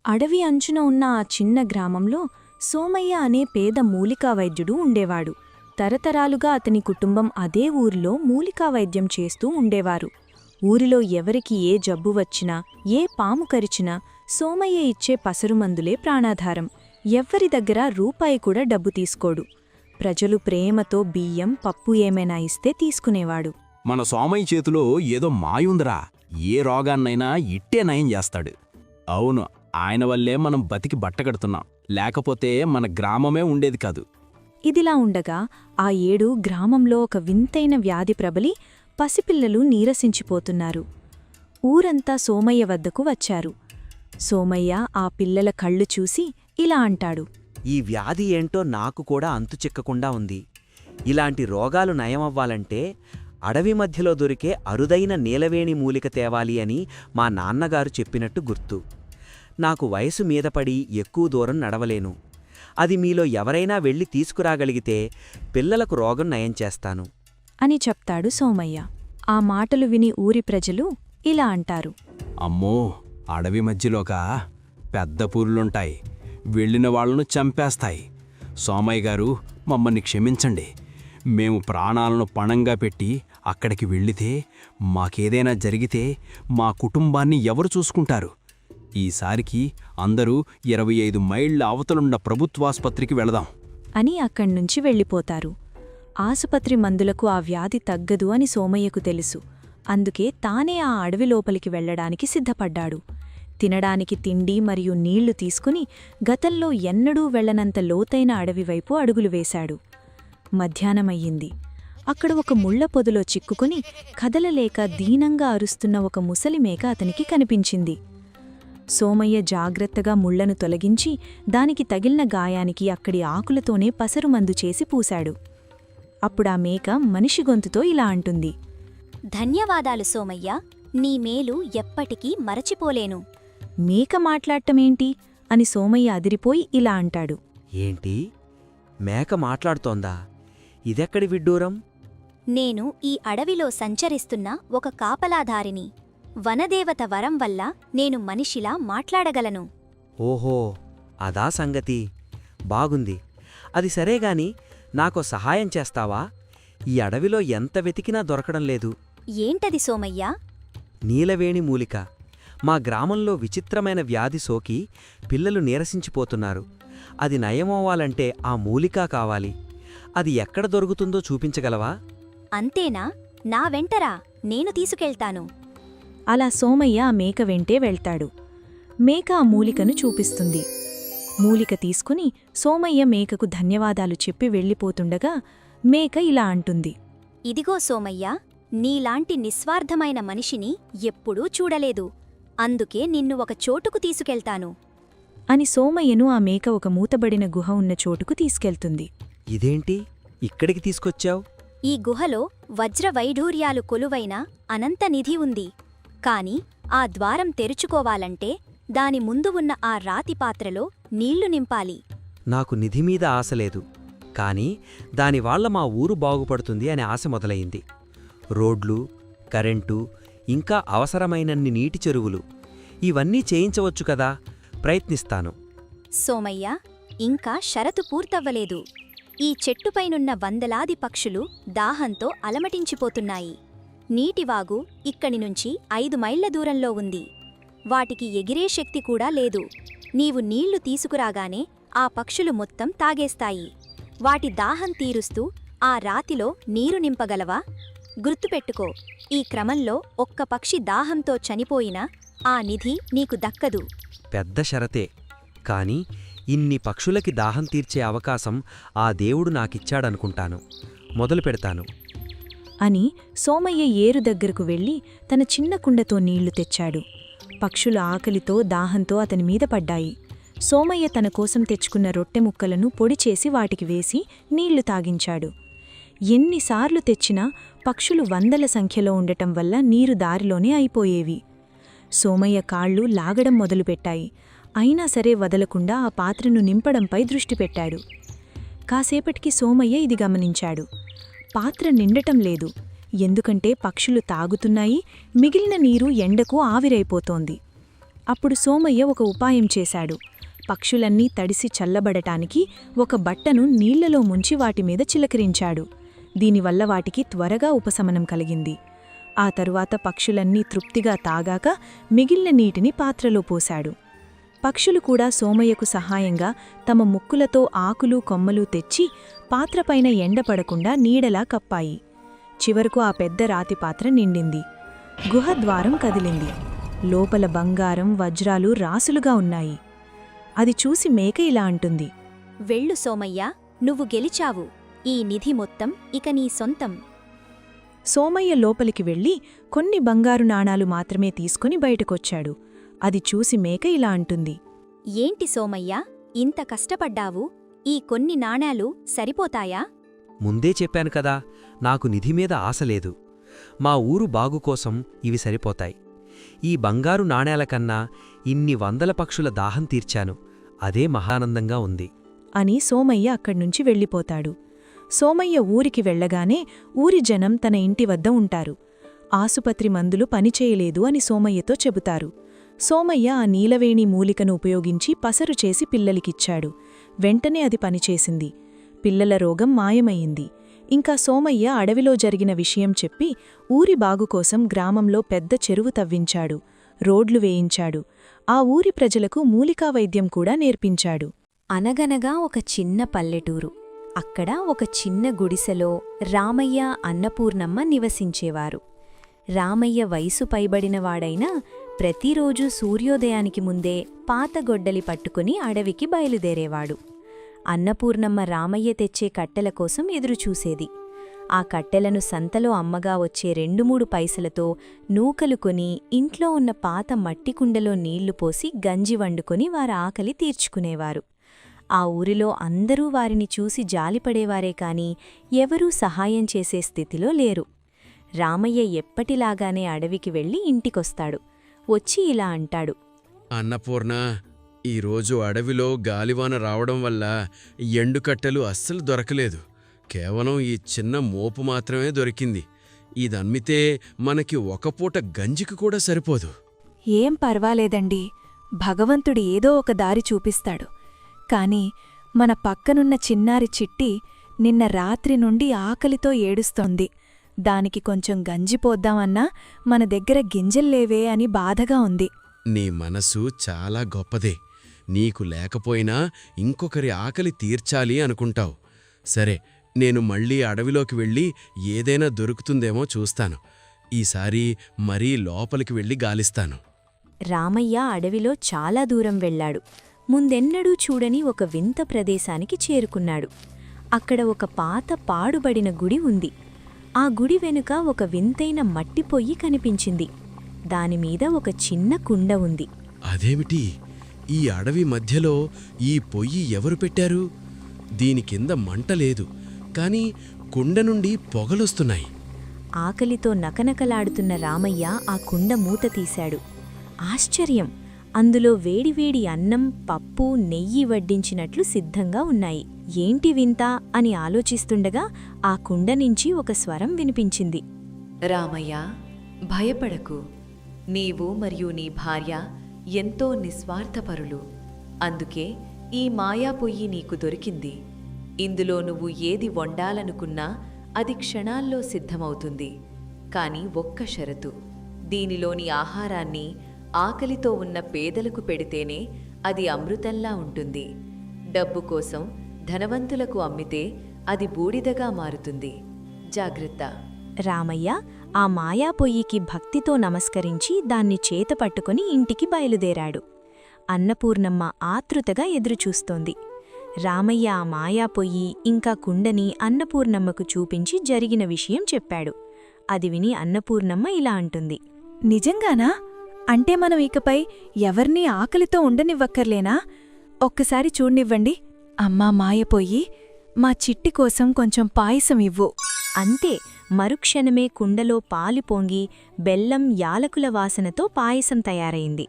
అడవి అంచున ఉన్న ఆ చిన్న గ్రామంలో సోమయ్య అనే పేద మూలికా వైద్యుడు ఉండేవాడు. తరతరాలుగా అతని కుటుంబం అదే ఊరిలో మూలికా వైద్యం చేస్తూ ఉండేవారు. ఊరిలో ఎవరికి ఏ జబ్బు వచ్చినా, ఏ పాము కరిచినా సోమయ్య ఇచ్చే పసరుమందులే ప్రాణాధారం. ఎవ్వరి దగ్గర రూపాయి కూడా డబ్బు తీసుకోడు. ప్రజలు ప్రేమతో బియ్యం, పప్పు ఏమైనా ఇస్తే తీసుకునేవాడు. మన సోమయ్య చేతిలో ఏదో మాయుందిరా, ఏ రోగాన్నైనా ఇట్టే నయం చేస్తాడు. అవును, ఆయన వల్లే మనం బతికి బట్టగడుతున్నాం, లేకపోతే మన గ్రామమే ఉండేది కాదు. ఇదిలా ఉండగా ఆ ఏడు గ్రామంలో ఒక వింతైన వ్యాధి ప్రబలి పసిపిల్లలు నీరసించిపోతున్నారు. ఊరంతా సోమయ్య వద్దకు వచ్చారు. సోమయ్య ఆ పిల్లల కళ్ళు చూసి ఇలా అంటాడు. ఈ వ్యాధి ఏంటో నాకు కూడా అంతుచిక్కకుండా ఉంది. ఇలాంటి రోగాలు నయమవ్వాలంటే అడవి మధ్యలో దొరికే అరుదైన నీలవేణి మూలిక తేవాలి అని మా నాన్నగారు చెప్పినట్టు గుర్తు. నాకు వయసు మీదపడి ఎక్కువ దూరం నడవలేను. అది మీలో ఎవరైనా వెళ్ళి తీసుకురాగలిగితే పిల్లలకు రోగం నయం చేస్తాను అని చెప్తాడు సోమయ్య. ఆ మాటలు విని ఊరి ప్రజలు ఇలా అంటారు. అమ్మో, అడవి మధ్యలోగా పెద్ద పురులుంటాయి, వెళ్ళిన వాళ్లను చంపేస్తాయి. సోమయ్య గారు, మమ్మల్ని క్షమించండి. మేము ప్రాణాలను పణంగా పెట్టి అక్కడికి వెళ్ళితే మాకేదైనా జరిగితే మా కుటుంబాన్ని ఎవరు చూసుకుంటారు? ఈసారికి అందరూ 25 మైళ్ళ అవతలున్న ప్రభుత్వాసుపత్రికి వెళదాం అని అక్కడ్నుంచి వెళ్ళిపోతారు. ఆసుపత్రి మందులకు ఆ వ్యాధి తగ్గదు అని సోమయ్యకు తెలుసు. అందుకే తానే ఆ అడవి లోపలికి వెళ్లడానికి సిద్ధపడ్డాడు. తినడానికి తిండి మరియు నీళ్లు తీసుకుని గతంలో ఎన్నడూ వెళ్లనంత లోతైన అడవివైపు అడుగులు వేశాడు. మధ్యాహ్నమయ్యింది. అక్కడ ఒక ముళ్ల పొదలో చిక్కుకుని కదలలేక దీనంగా అరుస్తున్న ఒక ముసలిమేక అతనికి కనిపించింది. సోమయ్య జాగ్రత్తగా ముళ్లను తొలగించి దానికి తగిలిన గాయానికి అక్కడి ఆకులతోనే పసరుమందు చేసి పూశాడు. అప్పుడా మేక మనిషి గొంతుతో ఇలా అంటుంది. ధన్యవాదాలు సోమయ్య, నీ మేలు ఎప్పటికీ మరచిపోలేను. మేక మాట్లాడటమేంటి అని సోమయ్య అదిరిపోయి ఇలా అంటాడు. ఏంటి, మేక మాట్లాడుతోందా? ఇదెక్కడి విడ్డూరం? నేను ఈ అడవిలో సంచరిస్తున్న ఒక కాపలాధారిని. వనదేవత వరం వల్ల నేను మనిషిలా మాట్లాడగలను. ఓహో, అదా సంగతి. బాగుంది. అది సరేగాని నాకో సహాయం చేస్తావా? ఈ అడవిలో ఎంత వెతికినా దొరకడం లేదు. ఏంటది సోమయ్యా? నీలవేణి మూలిక. మా గ్రామంలో విచిత్రమైన వ్యాధి సోకి పిల్లలు నీరసించిపోతున్నారు. అది నయమవ్వాలంటే ఆ మూలికా కావాలి. అది ఎక్కడ దొరుకుతుందో చూపించగలవా? అంతేనా? నా వెంటరా, నేను తీసుకెళ్తాను. అలా సోమయ్య ఆ మేక వెంటే వెళ్తాడు. మేక ఆ మూలికను చూపిస్తుంది. మూలిక తీసుకుని సోమయ్య మేకకు ధన్యవాదాలు చెప్పి వెళ్ళిపోతుండగా మేక ఇలా అంటుంది. ఇదిగో సోమయ్య, నీలాంటి నిస్వార్థమైన మనిషిని ఎప్పుడూ చూడలేదు. అందుకే నిన్ను ఒక చోటుకు తీసుకెళ్తాను అని సోమయ్యను ఆ మేక ఒక మూతబడిన గుహ ఉన్న చోటుకు తీసుకెళ్తుంది. ఇదేంటి, ఇక్కడికి తీసుకొచ్చావు? ఈ గుహలో వజ్రవైఢూర్యాలు కొలువైన అనంత నిధి ఉంది. కాని ఆ ద్వారం తెరుచుకోవాలంటే దాని ముందు ఉన్న ఆ రాతి పాత్రలో నీళ్లు నింపాలి. నాకు నిధిమీద ఆశలేదు, కాని దానివాళ్ల మా ఊరు బాగుపడుతుంది అనే ఆశ మొదలయింది. రోడ్లు, కరెంటు, ఇంకా అవసరమైనన్ని నీటి చెరువులు, ఇవన్నీ చేయించవచ్చు కదా. ప్రయత్నిస్తాను. సోమయ్య, ఇంకా షరతు పూర్తవ్వలేదు. ఈ చెట్టుపైనున్న వందలాది పక్షులు దాహంతో అలమటించిపోతున్నాయి. నీటివాగు ఇక్కడి నుంచి 5 మైళ్ల దూరంలో ఉంది. వాటికి ఎగిరే శక్తి కూడా లేదు. నీవు నీళ్లు తీసుకురాగానే ఆ పక్షులు మొత్తం తాగేస్తాయి. వాటి దాహం తీరుస్తూ ఆ రాతిలో నీరు నింపగలవా? గుర్తుపెట్టుకో, ఈ క్రమంలో ఒక్క పక్షి దాహంతో చనిపోయినా ఆ నిధి నీకు దక్కదు. పెద్ద షరతే, కాని ఇన్ని పక్షులకి దాహం తీర్చే అవకాశం ఆ దేవుడు నాకిచ్చాడనుకుంటాను. మొదలు పెడతాను అని సోమయ్య ఏరు దగ్గరకు వెళ్లి తన చిన్న కుండతో నీళ్లు తెచ్చాడు. పక్షుల ఆకలితో దాహంతో అతని మీద పడ్డాయి. సోమయ్య తన కోసం తెచ్చుకున్న రొట్టె ముక్కలను పొడిచేసి వాటికి వేసి నీళ్లు తాగించాడు. ఎన్నిసార్లు తెచ్చినా పక్షులు వందల సంఖ్యలో ఉండటం వల్ల నీరు దారిలోనే అయిపోయేవి. సోమయ్య కాళ్ళు లాగడం మొదలుపెట్టాయి. అయినా సరే వదలకుండా ఆ పాత్రను నింపడంపై దృష్టి పెట్టాడు. కాసేపటికి సోమయ్య ఇది గమనించాడు. పాత్ర నిండటం లేదు. ఎందుకంటే పక్షులు తాగుతున్నాయి, మిగిలిన నీరు ఎండకు ఆవిరైపోతోంది. అప్పుడు సోమయ్య ఒక ఉపాయం చేశాడు. పక్షులన్నీ తడిసి చల్లబడటానికి ఒక బట్టను నీళ్లలో ముంచి వాటిమీద చిలకరించాడు. దీనివల్ల వాటికి త్వరగా ఉపశమనం కలిగింది. ఆ తరువాత పక్షులన్నీ తృప్తిగా తాగాక మిగిలిన నీటిని పాత్రలో పోశాడు. పక్షులు కూడా సోమయ్యకు సహాయంగా తమ ముక్కులతో ఆకులు కొమ్మలు తెచ్చి పాత్రపైన ఎండపడకుండా నీడలా కప్పాయి. చివరకు ఆ పెద్ద రాతి పాత్ర నిండింది. గుహద్వారం కదిలింది. లోపల బంగారం వజ్రాలు రాసులుగా ఉన్నాయి. అది చూసి మేక ఇలా అంటుంది, వెళ్ళు సోమయ్యా, నువ్వు గెలిచావు. ఈ నిధి మొత్తం ఇక నీ సొంతం. సోమయ్య లోపలికి వెళ్ళి కొన్ని బంగారు నాణాలు మాత్రమే తీసుకుని బయటకొచ్చాడు. అది చూసి మేక ఇలా అంటుంది, ఏంటి సోమయ్యా, ఇంత కష్టపడ్డావు? ఈ కొన్ని నాణాలు సరిపోతాయా? ముందే చెప్పాను కదా, నాకు నిధి మీద ఆశ లేదు. మా ఊరు బాగుకోసం ఇవి సరిపోతాయి. ఈ బంగారు నాణేల కన్నా ఇన్ని వందల పక్షుల దాహం తీర్చాను. అదే మహానందంగా ఉంది అని సోమయ్య అక్కడ్నుంచి వెళ్ళిపోతాడు. సోమయ్య ఊరికి వెళ్ళగానే ఊరి జనం తన ఇంటి వద్ద ఉంటారు. ఆసుపత్రి మందులు పనిచేయలేదు అని సోమయ్యతో చెబుతారు. సోమయ్య ఆ నీలవేణి మూలికను ఉపయోగించి పసరు చేసి పిల్లలికిచ్చాడు. వెంటనే అది పనిచేసింది. పిల్లల రోగం మాయమయ్యింది. ఇంకా సోమయ్య అడవిలో జరిగిన విషయం చెప్పి ఊరి బాగుకోసం గ్రామంలో పెద్ద చెరువు తవ్వించాడు, రోడ్లు వేయించాడు. ఆ ఊరి ప్రజలకు మూలికా వైద్యం కూడా నేర్పించాడు. అనగనగా ఒక చిన్న పల్లెటూరు. అక్కడ ఒక చిన్న గుడిసెలో రామయ్య, అన్నపూర్ణమ్మ నివసించేవారు. రామయ్య వయసు పైబడినవాడైనా ప్రతిరోజూ సూర్యోదయానికి ముందే పాత గొడ్డలి పట్టుకుని అడవికి బయలుదేరేవాడు. అన్నపూర్ణమ్మ రామయ్య తెచ్చే కట్టెల కోసం ఎదురుచూసేది. ఆ కట్టెలను సంతలో అమ్మగా వచ్చే 2-3 పైసలతో నూకలు కొని ఇంట్లో ఉన్న పాత మట్టి కుండలో నీళ్లు పోసి గంజి వండుకొని వారి ఆకలి తీర్చుకునేవారు. ఆ ఊరిలో అందరూ వారిని చూసి జాలిపడేవారే కాని ఎవరూ సహాయం చేసే స్థితిలో లేరు. రామయ్య ఎప్పటిలాగానే అడవికి వెళ్ళి ఇంటికొస్తాడు. వచ్చి ఇలా అంటాడు, అన్నపూర్ణ, ఈరోజు అడవిలో గాలివాన రావడం వల్ల ఎండుకట్టెలు అస్సలు దొరకలేదు. కేవలం ఈ చిన్న మోపు మాత్రమే దొరికింది. ఇదమ్మితే మనకి ఒక పూట గంజికి కూడా సరిపోదు. ఏం పర్వాలేదండి, భగవంతుడు ఏదో ఒక దారి చూపిస్తాడు. కాని మన పక్కనున్న చిన్నారి చిట్టి నిన్న రాత్రి నుండి ఆకలితో ఏడుస్తోంది. దానికి కొంచెం గంజిపోద్దామన్నా మన దగ్గర గింజల్లేవే అని బాధగా ఉంది. నీ మనసు చాలా గొప్పదే. నీకు లేకపోయినా ఇంకొకరి ఆకలి తీర్చాలి అనుకుంటావు. సరే, నేను మళ్ళీ అడవిలోకి వెళ్ళి ఏదైనా దొరుకుతుందేమో చూస్తాను. ఈసారి మరీ లోపలికి వెళ్ళి గాలిస్తాను. రామయ్య అడవిలో చాలా దూరం వెళ్ళాడు. ముందెన్నడూ చూడని ఒక వింత ప్రదేశానికి చేరుకున్నాడు. అక్కడ ఒక పాత పాడుబడిన గుడి ఉంది. ఆ గుడి వెనుక ఒక వింతైన మట్టి పొయ్యి కనిపించింది. దానిమీద ఒక చిన్న కుండ ఉంది. అదేమిటి? ఈ అడవి మధ్యలో ఈ పొయ్యి ఎవరు పెట్టారు? దీని కింద మంట లేదు, కాని కుండ నుండి పొగలొస్తున్నాయి. ఆకలితో నకనకలాడుతున్న రామయ్య ఆ కుండ మూత తీశాడు. ఆశ్చర్యం! అందులో వేడివేడి అన్నం, పప్పు, నెయ్యి వడ్డించినట్లు సిద్ధంగా ఉన్నాయి. ఏంటి వింత అని ఆలోచిస్తుండగా ఆ కుండ నుంచి ఒక స్వరం వినిపించింది. రామయ్య, భయపడకు. నీవు మరియు నీ భార్య ఎంతో నిస్వార్థపరులు. అందుకే ఈ మాయా పొయ్యి నీకు దొరికింది. ఇందులో నువ్వు ఏది వండాలనుకున్నా అది క్షణాల్లో సిద్ధమవుతుంది. కాని ఒక్క షరతు, దీనిలోని ఆహారాన్ని ఆకలితో ఉన్న పేదలకు పెడితేనే అది అమృతంలా ఉంటుంది. డబ్బు కోసం ధనవంతులకు అమ్మితే అది బూడిదగా మారుతుంది. జాగ్రత్త. రామయ్య ఆ మాయా పొయ్యికి భక్తితో నమస్కరించి దాన్ని చేతపట్టుకుని ఇంటికి బయలుదేరాడు. అన్నపూర్ణమ్మ ఆతృతగా ఎదురుచూస్తోంది. రామయ్య ఆ మాయా పొయ్యి ఇంకా కుండని అన్నపూర్ణమ్మకు చూపించి జరిగిన విషయం చెప్పాడు. అది విని అన్నపూర్ణమ్మ ఇలా అంటుంది, నిజంగానా? అంటే మనం ఇకపై ఎవర్నీ ఆకలితో ఉండనివ్వక్కర్లేనా? ఒక్కసారి చూడ్నివ్వండి. అమ్మా మాయపోయి, మా చిట్టి కోసం కొంచెం పాయసం ఇవ్వు. అంతే, మరుక్షణమే కుండలో పాలు పొంగి బెల్లం, యాలకుల వాసనతో పాయసం తయారైంది.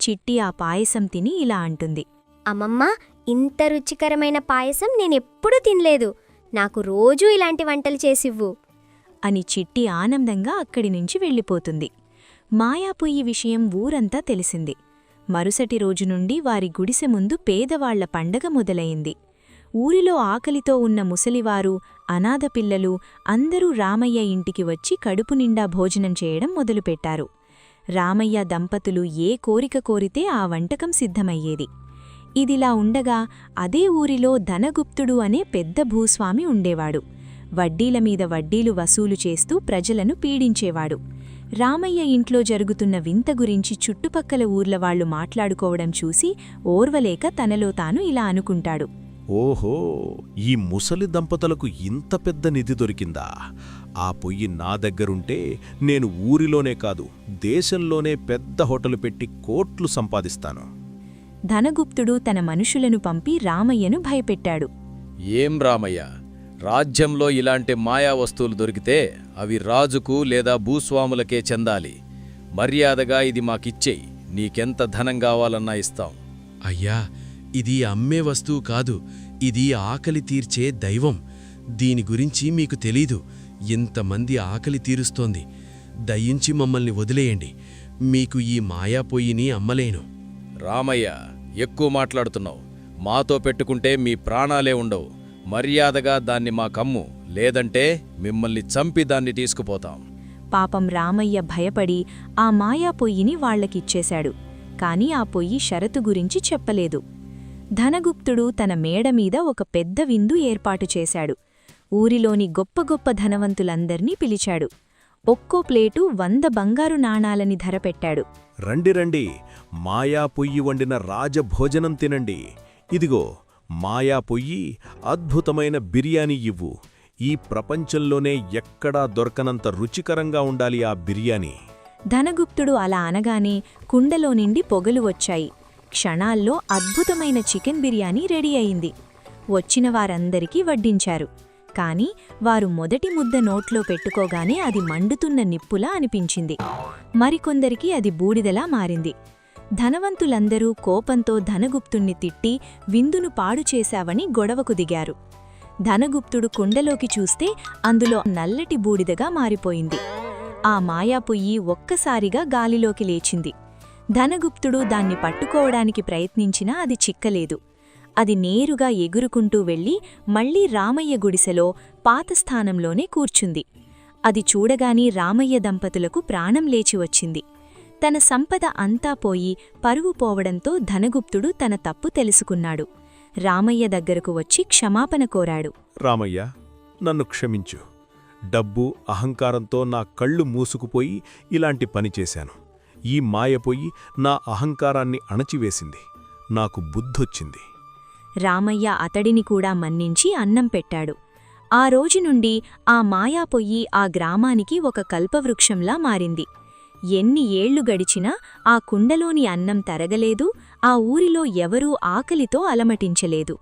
చిట్టి ఆ పాయసం తిని ఇలా అంటుంది, అమ్మమ్మ, ఇంత రుచికరమైన పాయసం నేనెప్పుడూ తినలేదు. నాకు రోజూ ఇలాంటి వంటలు చేసివ్వు అని చిట్టి ఆనందంగా అక్కడి నుంచి వెళ్ళిపోతుంది. మాయాపొయ్యి విషయం ఊరంతా తెలిసింది. మరుసటి రోజు నుండి వారి గుడిసె ముందు పేదవాళ్ల పండగ మొదలయింది. ఊరిలో ఆకలితో ఉన్న ముసలివారు, అనాథ పిల్లలు అందరూ రామయ్య ఇంటికి వచ్చి కడుపు నిండా భోజనం చేయడం మొదలుపెట్టారు. రామయ్య దంపతులు ఏ కోరిక కోరితే ఆ వంటకం సిద్ధమయ్యేది. ఇదిలా ఉండగా అదే ఊరిలో ధనగుప్తుడు అనే పెద్ద భూస్వామి ఉండేవాడు. వడ్డీల మీద వడ్డీలు వసూలు చేస్తూ ప్రజలను పీడించేవాడు. రామయ్య ఇంట్లో జరుగుతున్న వింత గురించి చుట్టుపక్కల ఊర్లవాళ్లు మాట్లాడుకోవడం చూసి ఓర్వలేక తనలో తాను ఇలా అనుకుంటాడు. ఓహో, ఈ ముసలి దంపతులకు ఇంత పెద్ద నిధి దొరికిందా? ఆ పొయ్యి నా దగ్గరుంటే నేను ఊరిలోనే కాదు, దేశంలోనే పెద్ద హోటలు పెట్టి కోట్లు సంపాదిస్తాను. ధనగుప్తుడు తన మనుషులను పంపి రామయ్యను భయపెట్టాడు. ఏం రామయ్య, రాజ్యంలో ఇలాంటి మాయా వస్తువులు దొరికితే అవి రాజుకు లేదా భూస్వాములకే చెందాలి. మర్యాదగా ఇది మాకిచ్చేయి, నీకెంత ధనం కావాలన్నా ఇస్తాం. అయ్యా, ఇది అమ్మే వస్తువు కాదు, ఇది ఆకలి తీర్చే దైవం. దీని గురించి మీకు తెలీదు. ఇంతమంది ఆకలి తీరుస్తోంది. దయించి మమ్మల్ని వదిలేయండి. మీకు ఈ మాయాపొయ్యిని అమ్మలేను. రామయ్య, ఎక్కువ మాట్లాడుతున్నావు. మాతో పెట్టుకుంటే మీ ప్రాణాలే ఉండవు. మర్యాదగా దాన్ని మాకమ్ము, లేదంటే మిమ్మల్ని చంపి దాన్ని తీసుకుపోతాం. పాపం రామయ్య భయపడి ఆ మాయా పొయ్యిని వాళ్లకిచ్చేశాడు. కాని ఆ పొయ్యి షరతు గురించి చెప్పలేదు. ధనగుప్తుడు తన మేడమీద ఒక పెద్ద విందు ఏర్పాటు చేశాడు. ఊరిలోని గొప్ప గొప్ప ధనవంతులందర్నీ పిలిచాడు. ఒక్కో ప్లేటు 100 బంగారు నాణాలని ధర పెట్టాడు. రండి రండి, మాయా పొయ్యి వండిన రాజభోజనం తినండి. ఇదిగో మాయా పొయ్యి, అద్భుతమైన బిర్యానీ ఇవ్వు. ఈ ప్రపంచంలోనే ఎక్కడా దొరకనంత రుచికరంగా ఉండాలి ఆ బిర్యానీ. ధనగుప్తుడు అలా అనగానే కుండలో నిండి పొగలు వచ్చాయి. క్షణాల్లో అద్భుతమైన చికెన్ బిర్యానీ రెడీ అయింది. వచ్చిన వారందరికీ వడ్డించారు. కాని వారు మొదటి ముద్ద నోట్లో పెట్టుకోగానే అది మండుతున్న నిప్పులా అనిపించింది. మరికొందరికి అది బూడిదలా మారింది. ధనవంతులందరూ కోపంతో ధనగుప్తుణ్ణి తిట్టి విందును పాడు చేశావని గొడవకు దిగారు. ధనగుప్తుడు కుండలోకి చూస్తే అందులో నల్లటి బూడిదగా మారిపోయింది. ఆ మాయాపొయ్యి ఒక్కసారిగా గాలిలోకి లేచింది. ధనగుప్తుడు దాన్ని పట్టుకోవడానికి ప్రయత్నించినా అది చిక్కలేదు. అది నేరుగా ఎగురుకుంటూ వెళ్లి మళ్లీ రామయ్య గుడిసెలో పాత స్థానంలోనే కూర్చుంది. అది చూడగాని రామయ్య దంపతులకు ప్రాణం లేచి వచ్చింది. తన సంపద అంతా పోయి పరువు పోవడంతో ధనగుప్తుడు తన తప్పు తెలుసుకున్నాడు. రామయ్య దగ్గరకు వచ్చి క్షమాపణ కోరాడు. రామయ్య, నన్ను క్షమించు. డబ్బు, అహంకారంతో నా కళ్ళు మూసుకుపోయి ఇలాంటి పని చేశాను. ఈ మాయపోయి నా అహంకారాన్ని అణచివేసింది. నాకు బుద్ధొచ్చింది. రామయ్య అతడిని కూడా మన్నించి అన్నం పెట్టాడు. ఆ రోజు నుండి ఆ మాయాపొయ్యి ఆ గ్రామానికి ఒక కల్పవృక్షంలా మారింది. ఎన్ని ఏళ్లు గడిచినా ఆ కుండలోని అన్నం తరగలేదు. ఆ ఊరిలో ఎవరూ ఆకలితో అలమటించలేదు.